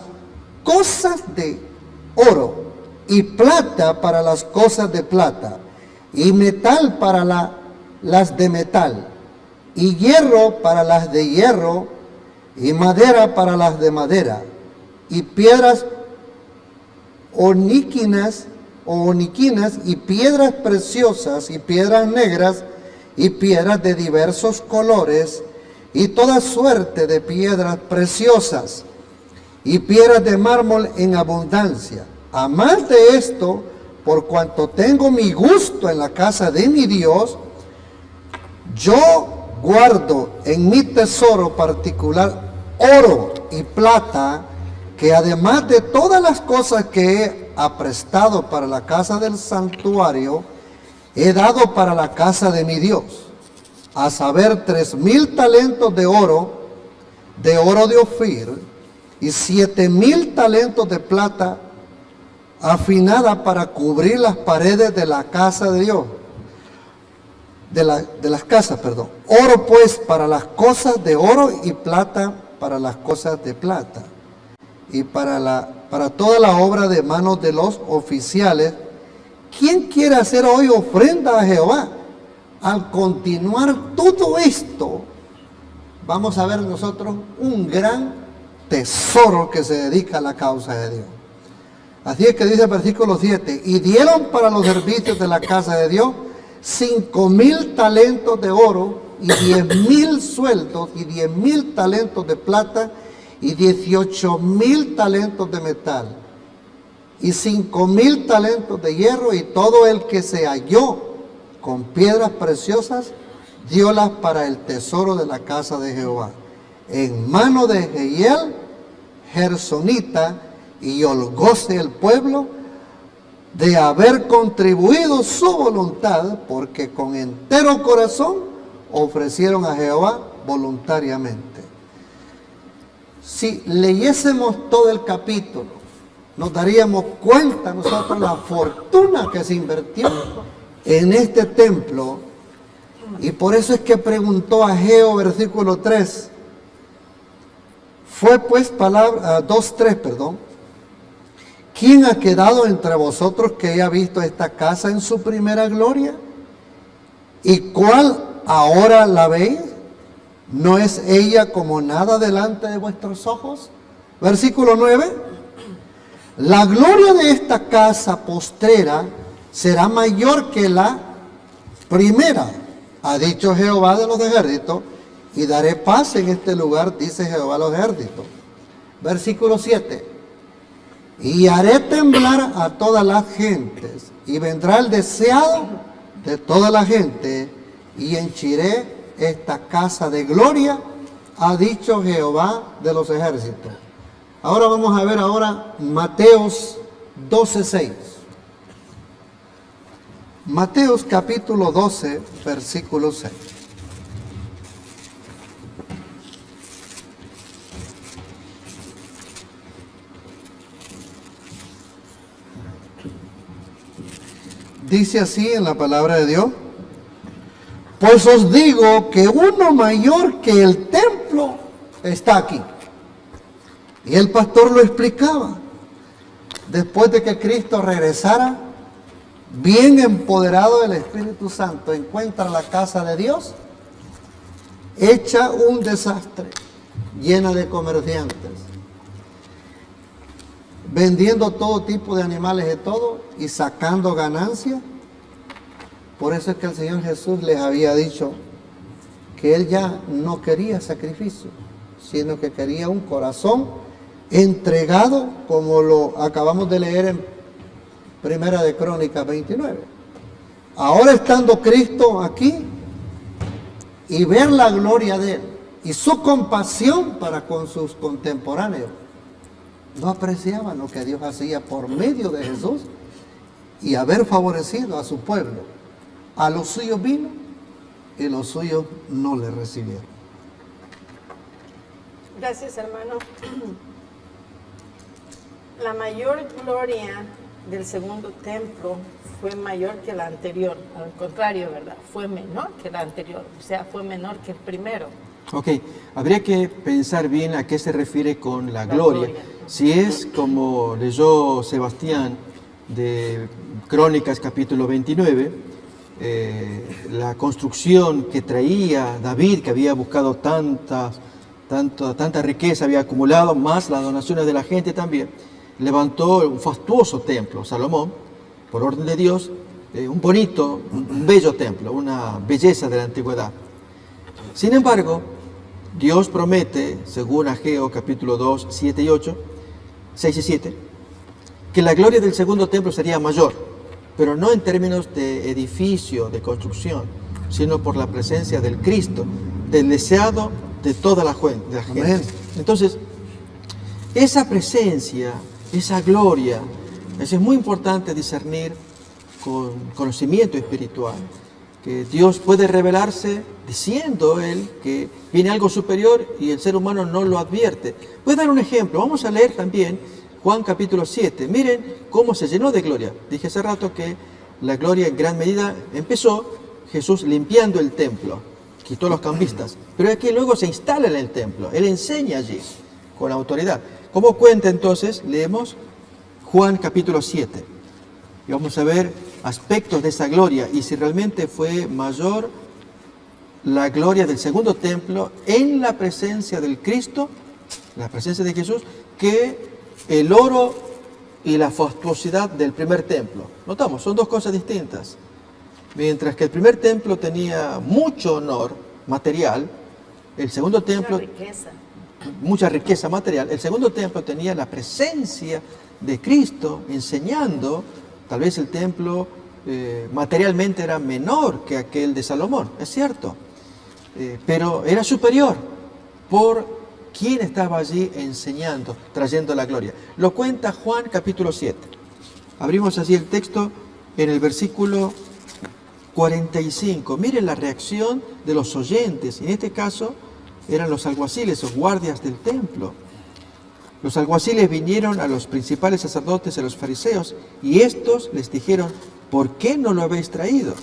cosas de oro, y plata para las cosas de plata, y metal para las de metal, y hierro para las de hierro, y madera para las de madera, y piedras oniquinas, y piedras preciosas, y piedras negras, y piedras de diversos colores, y toda suerte de piedras preciosas, y piedras de mármol en abundancia. A más de esto, por cuanto tengo mi gusto en la casa de mi Dios, yo guardo en mi tesoro particular oro y plata, que además de todas las cosas que he aprestado para la casa del santuario, he dado para la casa de mi Dios, a saber 3,000 talentos de oro de Ofir, y 7,000 talentos de plata afinada para cubrir las paredes de la casa de Dios, de las casas, perdón. Oro pues para las cosas de oro, y plata para las cosas de plata, y para toda la obra de manos de los oficiales. ¿Quién quiere hacer hoy ofrenda a Jehová? Al continuar todo esto, vamos a ver nosotros un gran tesoro que se dedica a la causa de Dios. Así es que dice el versículo 7, y dieron para los servicios de la casa de Dios 5,000 talentos de oro, y 10,000 sueldos, y 10,000 talentos de plata, y 18,000 talentos de metal, y 5,000 talentos de hierro, y todo el que se halló con piedras preciosas, diólas para el tesoro de la casa de Jehová, en mano de Jehiel, gersonita, y holgóse el pueblo de haber contribuido su voluntad, porque con entero corazón ofrecieron a Jehová voluntariamente. Si leyésemos todo el capítulo, nos daríamos cuenta nosotros la fortuna que se invirtió en este templo. Y por eso es que preguntó Ageo, versículo 3, fue pues palabra, 2:3, perdón. ¿Quién ha quedado entre vosotros que haya visto esta casa en su primera gloria? ¿Y cuál ahora la veis? ¿No es ella como nada delante de vuestros ojos? Versículo 9. La gloria de esta casa postrera será mayor que la primera, ha dicho Jehová de los ejércitos, y daré paz en este lugar, dice Jehová de los ejércitos. Versículo 7. Y haré temblar a todas las gentes, y vendrá el deseado de toda la gente, y henchiré esta casa de gloria, ha dicho Jehová de los ejércitos. Ahora vamos a ver Mateos 12:6. Mateos capítulo 12, versículo 6. Dice así en la palabra de Dios: pues os digo que uno mayor que el templo está aquí. Y el pastor lo explicaba. Después de que Cristo regresara, bien empoderado del Espíritu Santo, encuentra la casa de Dios hecha un desastre, llena de comerciantes, vendiendo todo tipo de animales de todo y sacando ganancias. Por eso es que el Señor Jesús les había dicho que Él ya no quería sacrificio, sino que quería un corazón entregado, como lo acabamos de leer en Primera de Crónicas 29. Ahora estando Cristo aquí y ver la gloria de Él y su compasión para con sus contemporáneos, no apreciaban lo que Dios hacía por medio de Jesús y haber favorecido a su pueblo. A los suyos vino y los suyos no le recibieron. Gracias, hermano. La mayor gloria del segundo templo fue mayor que la anterior. Al contrario, ¿verdad? Fue menor que la anterior. O sea, fue menor que el primero. Ok, habría que pensar bien a qué se refiere con la gloria. Si es como leyó Sebastián de Crónicas capítulo 29, la construcción que traía David, que había buscado tanta riqueza, había acumulado, más las donaciones de la gente también, levantó un fastuoso templo, Salomón, por orden de Dios, un bonito, un bello templo, una belleza de la antigüedad. Sin embargo, Dios promete, según Ageo capítulo 2, 7 y 8, 6 y 7, que la gloria del segundo templo sería mayor, pero no en términos de edificio, de construcción, sino por la presencia del Cristo, del deseado de toda la gente. Amén. Entonces, esa presencia, esa gloria, eso es muy importante discernir con conocimiento espiritual, que Dios puede revelarse diciendo Él que viene algo superior y el ser humano no lo advierte. Voy a dar un ejemplo, vamos a leer también Juan capítulo 7, miren cómo se llenó de gloria. Dije hace rato que la gloria en gran medida empezó Jesús limpiando el templo, quitó los cambistas, pero aquí luego se instala en el templo, Él enseña allí con autoridad. Como cuenta entonces, leemos Juan capítulo 7 y vamos a ver aspectos de esa gloria y si realmente fue mayor la gloria del segundo templo en la presencia del Cristo, la presencia de Jesús, que el oro y la fastuosidad del primer templo. Notamos, son dos cosas distintas. Mientras que el primer templo tenía mucho honor material, el segundo templo, mucha riqueza material, el segundo templo tenía la presencia de Cristo enseñando. Tal vez el templo materialmente era menor que aquel de Salomón, es cierto, pero era superior por quien estaba allí enseñando, trayendo la gloria. Lo cuenta Juan capítulo 7. Abrimos así el texto en el versículo 45. Miren la reacción de los oyentes. En este caso eran los alguaciles, los guardias del templo. Los alguaciles vinieron a los principales sacerdotes y a los fariseos y estos les dijeron, ¿por qué no lo habéis traído?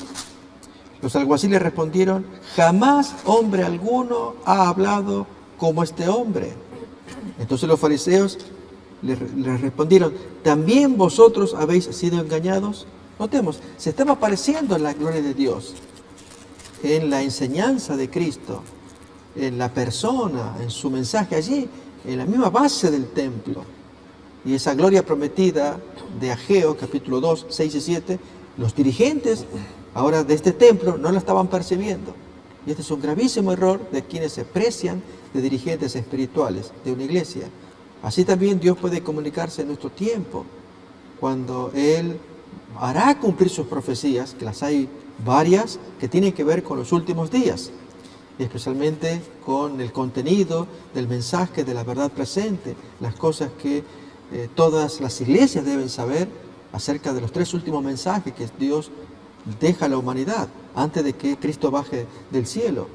Los alguaciles respondieron, jamás hombre alguno ha hablado como este hombre. Entonces los fariseos les respondieron, ¿también vosotros habéis sido engañados? Notemos, se estaba apareciendo en la gloria de Dios, en la enseñanza de Cristo, en la persona, en su mensaje allí, en la misma base del templo. Y esa gloria prometida de Ageo, capítulo 2, 6 y 7, los dirigentes ahora de este templo no la estaban percibiendo. Y este es un gravísimo error de quienes se precian de dirigentes espirituales de una iglesia. Así también Dios puede comunicarse en nuestro tiempo, cuando Él hará cumplir sus profecías, que las hay varias, que tienen que ver con los últimos días, y especialmente con el contenido del mensaje de la verdad presente, las cosas que todas las iglesias deben saber acerca de los tres últimos mensajes que Dios deja a la humanidad antes de que Cristo baje del cielo.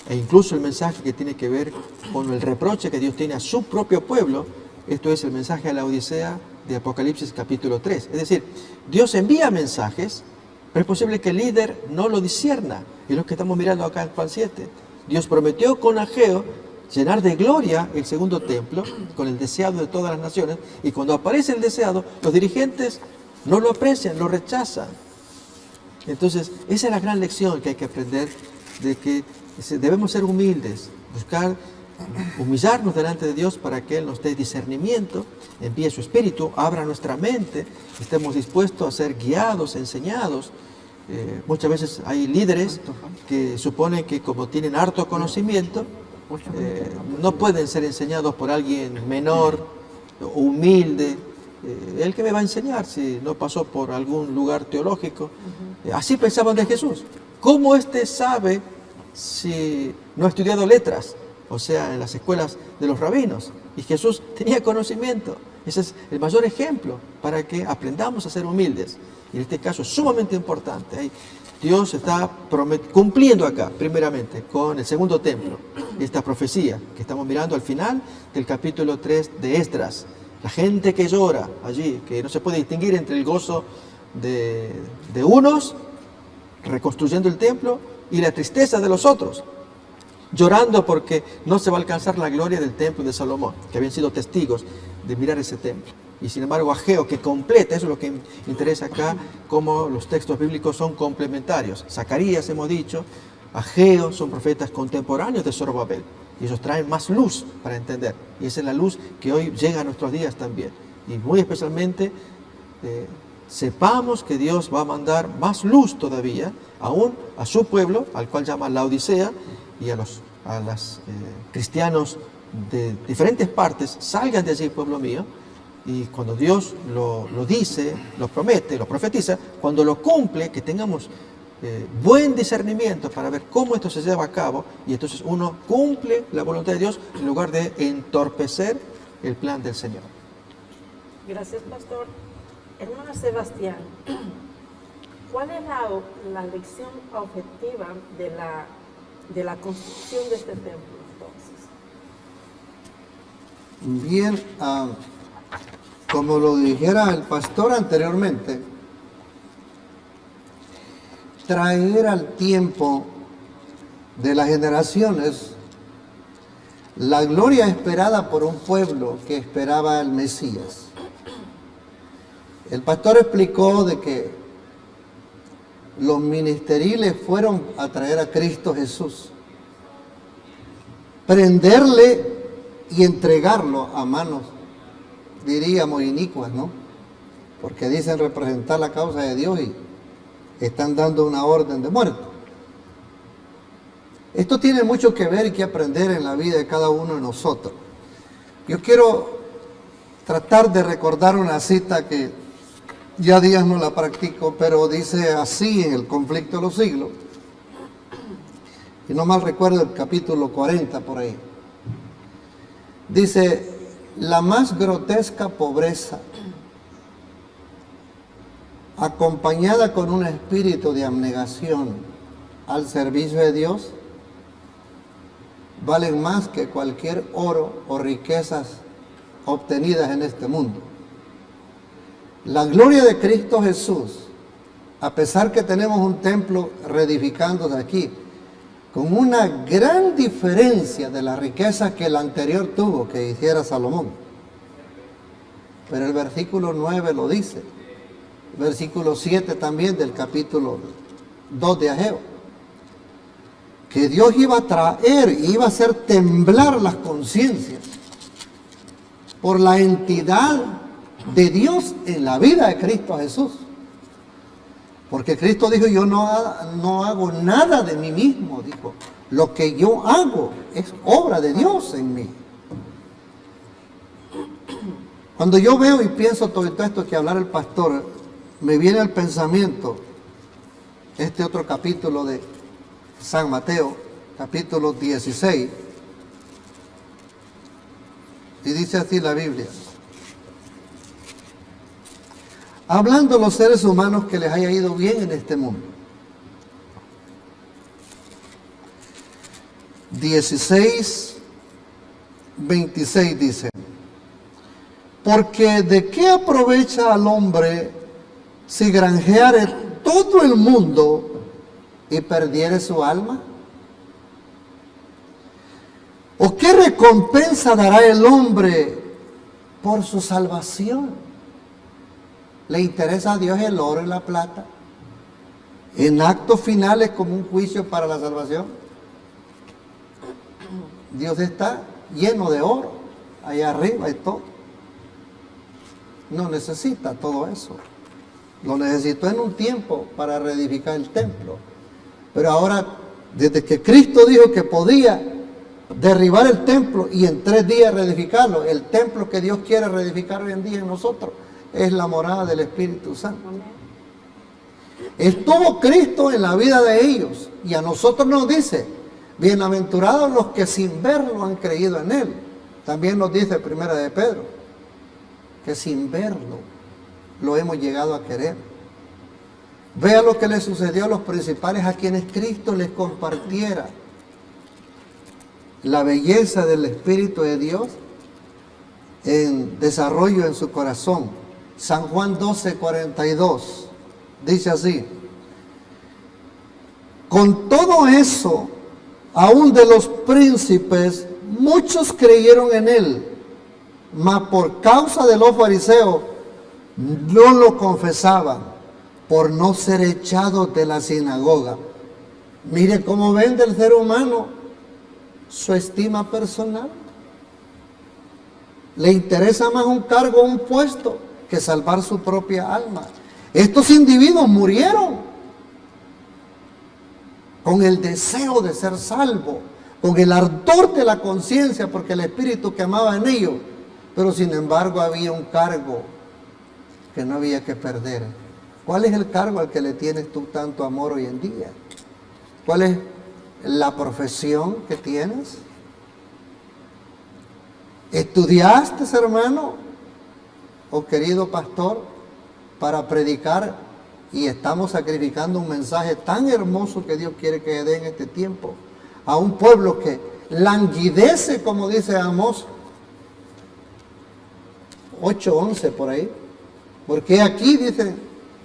E incluso el mensaje que tiene que ver con el reproche que Dios tiene a su propio pueblo, esto es el mensaje a la Odisea de Apocalipsis capítulo 3. Es decir, Dios envía mensajes, pero es posible que el líder no lo discierna. Es lo que estamos mirando acá en Juan 7. Dios prometió con Ageo llenar de gloria el segundo templo, con el deseado de todas las naciones, y cuando aparece el deseado, los dirigentes no lo aprecian, lo rechazan. Entonces, esa es la gran lección que hay que aprender, de que Debemos ser humildes, buscar humillarnos delante de Dios para que Él nos dé discernimiento, envíe su Espíritu, abra nuestra mente, estemos dispuestos a ser guiados, enseñados. Muchas veces hay líderes que suponen que como tienen harto conocimiento, no pueden ser enseñados por alguien menor, humilde. ¿El que me va a enseñar si no pasó por algún lugar teológico? Así pensaban de Jesús. ¿Cómo éste sabe si no ha estudiado letras? O sea, en las escuelas de los rabinos. Y Jesús tenía conocimiento. Ese es el mayor ejemplo para que aprendamos a ser humildes. Y en este caso es sumamente importante. Dios está cumpliendo acá, primeramente, con el segundo templo. Esta profecía que estamos mirando al final del capítulo 3 de Esdras. La gente que llora allí, que no se puede distinguir entre el gozo de unos reconstruyendo el templo y la tristeza de los otros, llorando porque no se va a alcanzar la gloria del templo de Salomón, que habían sido testigos de mirar ese templo. Y sin embargo Ageo, que completa, eso es lo que interesa acá, cómo los textos bíblicos son complementarios. Zacarías, hemos dicho, Ageo son profetas contemporáneos de Zorobabel, y ellos traen más luz para entender, y esa es la luz que hoy llega a nuestros días también. Y muy especialmente sepamos que Dios va a mandar más luz todavía, aún a su pueblo, al cual llama Laodicea, y a los cristianos de diferentes partes: salgan de allí, pueblo mío. Y cuando Dios lo dice, lo promete, lo profetiza, cuando lo cumple, que tengamos buen discernimiento para ver cómo esto se lleva a cabo, y entonces uno cumple la voluntad de Dios en lugar de entorpecer el plan del Señor. Gracias, pastor. Hermano Sebastián, ¿cuál es la lección objetiva de la construcción de este templo, entonces? Bien, como lo dijera el pastor anteriormente, traer al tiempo de las generaciones la gloria esperada por un pueblo que esperaba al Mesías. El pastor explicó de que los ministeriles fueron a traer a Cristo Jesús, prenderle y entregarlo a manos, diríamos, inicuas, ¿no? Porque dicen representar la causa de Dios y están dando una orden de muerte. Esto tiene mucho que ver y que aprender en la vida de cada uno de nosotros. Yo quiero tratar de recordar una cita que ya días no la practico, pero dice así en el Conflicto de los Siglos, y no mal recuerdo el capítulo 40 por ahí. Dice: la más grotesca pobreza, acompañada con un espíritu de abnegación al servicio de Dios, valen más que cualquier oro o riquezas obtenidas en este mundo. La gloria de Cristo Jesús, a pesar que tenemos un templo reedificándose aquí, con una gran diferencia de la riqueza que el anterior tuvo, que hiciera Salomón. Pero el versículo 9 lo dice, el versículo 7 también del capítulo 2 de Ageo, que Dios iba a traer, iba a hacer temblar las conciencias por la entidad de Dios en la vida de Cristo Jesús. Porque Cristo dijo: yo no hago nada de mí mismo, dijo. Lo que yo hago es obra de Dios en mí. Cuando yo veo y pienso todo esto que hablar el pastor, me viene al pensamiento este otro capítulo de San Mateo, capítulo 16. Y dice así la Biblia: hablando a los seres humanos que les haya ido bien en este mundo. 16:26 dice: porque ¿de qué aprovecha al hombre si granjeare todo el mundo y perdiere su alma? ¿O qué recompensa dará el hombre por su salvación? ¿Le interesa a Dios el oro y la plata? En actos finales como un juicio para la salvación. Dios está lleno de oro, allá arriba y todo. No necesita todo eso. Lo necesitó en un tiempo para reedificar el templo. Pero ahora, desde que Cristo dijo que podía derribar el templo y en 3 días reedificarlo, el templo que Dios quiere reedificar hoy en día en nosotros es la morada del Espíritu Santo. Estuvo Cristo en la vida de ellos y a nosotros nos dice, bienaventurados los que sin verlo han creído en Él. También nos dice Primera de Pedro, que sin verlo lo hemos llegado a querer. Vea lo que le sucedió a los principales a quienes Cristo les compartiera la belleza del Espíritu de Dios en desarrollo en su corazón. San Juan 12:42 dice así: con todo eso, aún de los príncipes, muchos creyeron en él, mas por causa de los fariseos no lo confesaban, por no ser echados de la sinagoga. Mire cómo vende el ser humano su estima personal. Le interesa más un cargo o un puesto que salvar su propia alma. Estos individuos murieron con el deseo de ser salvo, con el ardor de la conciencia, porque el Espíritu quemaba en ellos, pero sin embargo había un cargo que no había que perder. ¿Cuál es el cargo al que le tienes tú tanto amor hoy en día? ¿Cuál es la profesión que tienes? ¿Estudiaste, hermano o querido pastor, para predicar y estamos sacrificando un mensaje tan hermoso que Dios quiere que dé en este tiempo a un pueblo que languidece, como dice Amós 8:11 por ahí? Porque aquí dice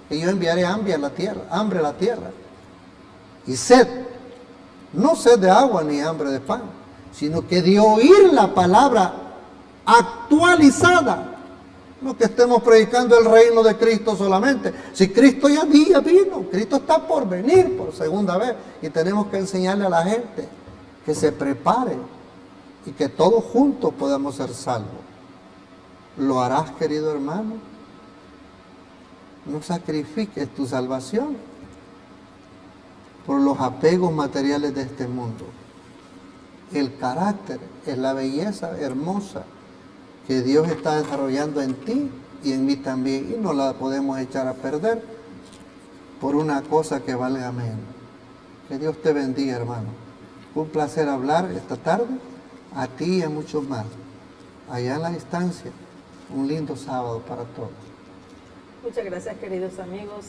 que yo enviaré hambre a la tierra y sed, no sed de agua ni hambre de pan, sino que de oír la palabra actualizada. No que estemos predicando el reino de Cristo solamente. Si Cristo ya vino, Cristo está por venir por segunda vez y tenemos que enseñarle a la gente que se prepare y que todos juntos podamos ser salvos. ¿Lo harás, querido hermano? No sacrifiques tu salvación por los apegos materiales de este mundo. El carácter es la belleza hermosa que Dios está desarrollando en ti y en mí también, y no la podemos echar a perder por una cosa que valga menos. Que Dios te bendiga, hermano. Fue un placer hablar esta tarde a ti y a muchos más. Allá en la distancia, un lindo sábado para todos. Muchas gracias, queridos amigos.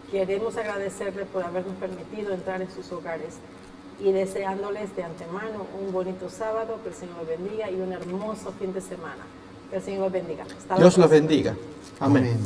Queremos agradecerles por habernos permitido entrar en sus hogares y deseándoles de antemano un bonito sábado, que el Señor los bendiga, y un hermoso fin de semana. Que el Señor los bendiga. Hasta la Dios los próxima. bendiga. Amén. Amén.